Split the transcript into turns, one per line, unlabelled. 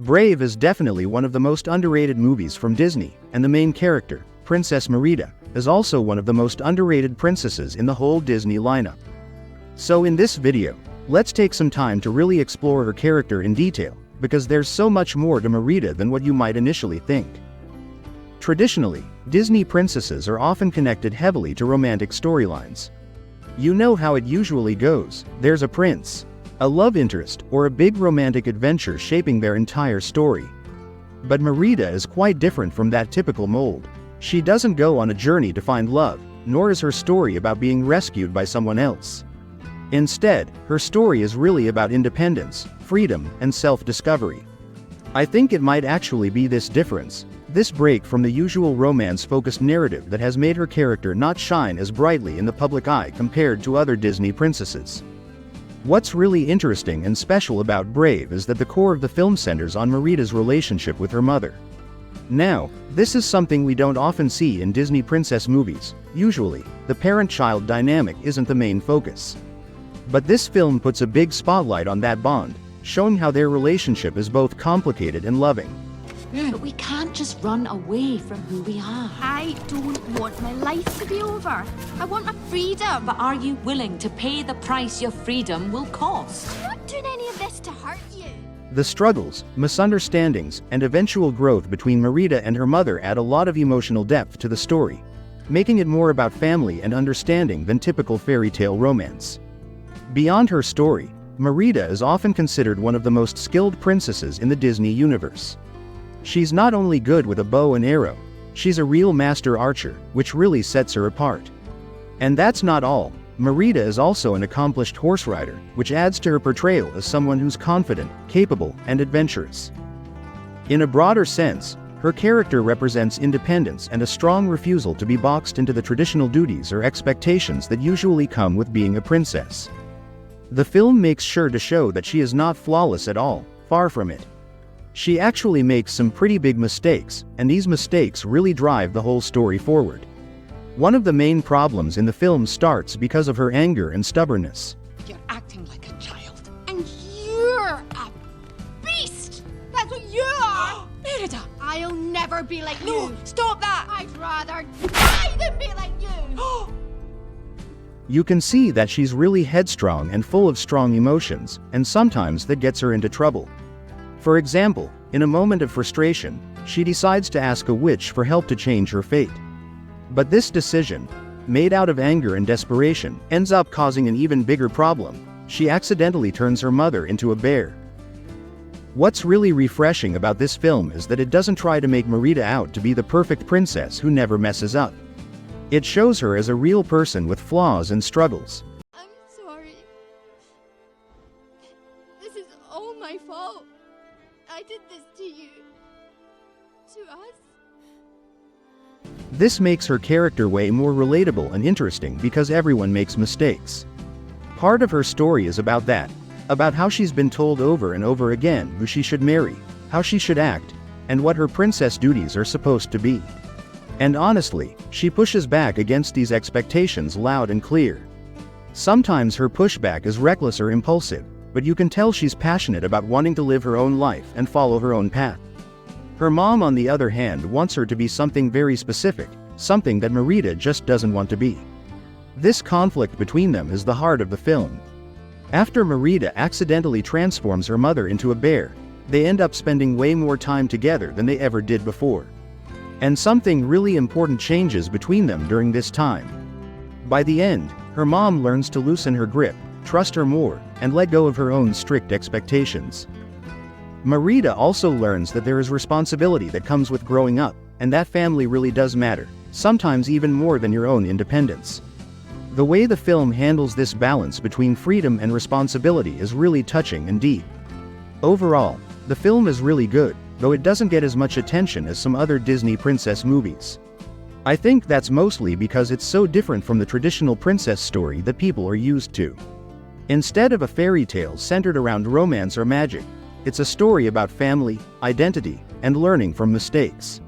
Brave is definitely one of the most underrated movies from Disney, and the main character, Princess Merida, is also one of the most underrated princesses in the whole Disney lineup. So in this video, let's take some time to really explore her character in detail, because there's so much more to Merida than what you might initially think. Traditionally, Disney princesses are often connected heavily to romantic storylines. You know how it usually goes: there's a prince, a love interest, or a big romantic adventure shaping their entire story. But Merida is quite different from that typical mold. She doesn't go on a journey to find love, nor is her story about being rescued by someone else. Instead, her story is really about independence, freedom, and self-discovery. I think it might actually be this difference, this break from the usual romance-focused narrative, that has made her character not shine as brightly in the public eye compared to other Disney princesses. What's really interesting and special about Brave is that the core of the film centers on Merida's relationship with her mother. Now, this is something we don't often see in Disney princess movies. Usually, the parent-child dynamic isn't the main focus. But this film puts a big spotlight on that bond, showing how their relationship is both complicated and loving.
But we can't just run away from who we are.
I don't want my life to be over. I want my freedom.
But are you willing to pay the price your freedom will cost?
I'm not doing any of this to hurt you.
The struggles, misunderstandings, and eventual growth between Merida and her mother add a lot of emotional depth to the story, making it more about family and understanding than typical fairy tale romance. Beyond her story, Merida is often considered one of the most skilled princesses in the Disney universe. She's not only good with a bow and arrow, she's a real master archer, which really sets her apart. And that's not all. Merida is also an accomplished horse rider, which adds to her portrayal as someone who's confident, capable, and adventurous. In a broader sense, her character represents independence and a strong refusal to be boxed into the traditional duties or expectations that usually come with being a princess. The film makes sure to show that she is not flawless at all, far from it. She actually makes some pretty big mistakes, and these mistakes really drive the whole story forward. One of the main problems in the film starts because of her anger and stubbornness.
You're acting like a child.
And you're a beast. That's what you are.
Merida!
I'll never be like
No,
you.
stop that!
I'd rather die than be like you.
You can see that she's really headstrong and full of strong emotions, and sometimes that gets her into trouble. For example, in a moment of frustration, she decides to ask a witch for help to change her fate. But this decision, made out of anger and desperation, ends up causing an even bigger problem. She accidentally turns her mother into a bear. What's really refreshing about this film is that it doesn't try to make Merida out to be the perfect princess who never messes up. It shows her as a real person with flaws and struggles.
I'm sorry. This is all my fault. I did this to you. To us.
This makes her character way more relatable and interesting because everyone makes mistakes. Part of her story is about that, about how she's been told over and over again who she should marry, how she should act, and what her princess duties are supposed to be. And honestly, she pushes back against these expectations loud and clear. Sometimes her pushback is reckless or impulsive, but you can tell she's passionate about wanting to live her own life and follow her own path. Her mom, on the other hand, wants her to be something very specific, something that Merida just doesn't want to be. This conflict between them is the heart of the film. After Merida accidentally transforms her mother into a bear, they end up spending way more time together than they ever did before. And something really important changes between them during this time. By the end, her mom learns to loosen her grip, trust her more, and let go of her own strict expectations. Merida also learns that there is responsibility that comes with growing up, and that family really does matter, sometimes even more than your own independence. The way the film handles this balance between freedom and responsibility is really touching and deep. Overall, the film is really good, though it doesn't get as much attention as some other Disney princess movies. I think that's mostly because it's so different from the traditional princess story that people are used to. Instead of a fairy tale centered around romance or magic, it's a story about family, identity, and learning from mistakes.